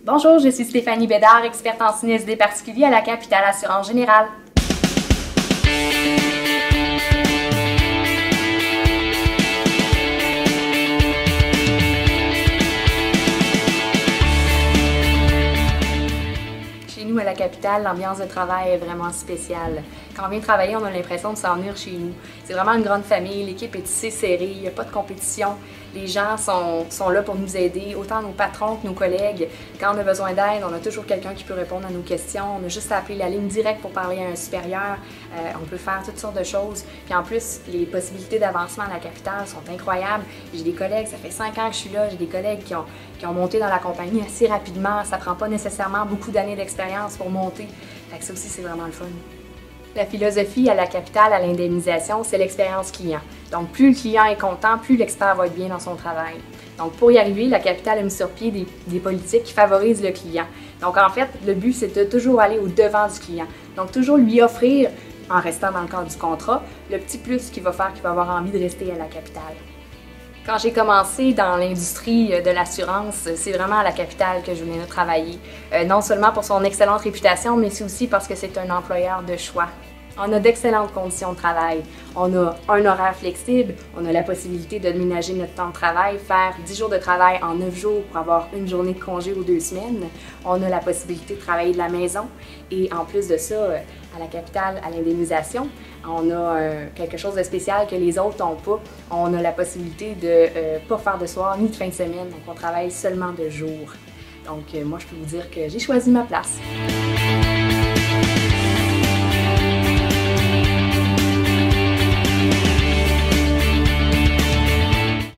Bonjour, je suis Stéphanie Bédard, experte en sinistre des particuliers à la Capitale Assurance Générale. Chez nous, à la Capitale, l'ambiance de travail est vraiment spéciale. Quand on vient travailler, on a l'impression de s'en venir chez nous. C'est vraiment une grande famille, l'équipe est tissée serrée, il n'y a pas de compétition. Les gens sont là pour nous aider, autant nos patrons que nos collègues. Quand on a besoin d'aide, on a toujours quelqu'un qui peut répondre à nos questions. On a juste à appeler la ligne directe pour parler à un supérieur. On peut faire toutes sortes de choses. Puis en plus, les possibilités d'avancement à la Capitale sont incroyables. J'ai des collègues, ça fait 5 ans que je suis là, j'ai des collègues qui ont monté dans la compagnie assez rapidement. Ça prend pas nécessairement beaucoup d'années d'expérience pour monter. Fait que ça aussi, c'est vraiment le fun. La philosophie à la Capitale, à l'indemnisation, c'est l'expérience client. Donc, plus le client est content, plus l'expert va être bien dans son travail. Donc, pour y arriver, la Capitale a mis sur pied des politiques qui favorisent le client. Donc, en fait, le but, c'est de toujours aller au devant du client. Donc, toujours lui offrir, en restant dans le cadre du contrat, le petit plus qui va faire qu'il va avoir envie de rester à la Capitale. Quand j'ai commencé dans l'industrie de l'assurance, c'est vraiment à la Capitale que je venais de travailler. Non seulement pour son excellente réputation, mais c'est aussi parce que c'est un employeur de choix. On a d'excellentes conditions de travail. On a un horaire flexible, on a la possibilité de ménager notre temps de travail, faire 10 jours de travail en 9 jours pour avoir une journée de congé ou 2 semaines. On a la possibilité de travailler de la maison et en plus de ça, à la Capitale, à l'indemnisation, on a quelque chose de spécial que les autres n'ont pas. On a la possibilité de ne pas faire de soir ni de fin de semaine, donc on travaille seulement de jour. Donc moi, je peux vous dire que j'ai choisi ma place.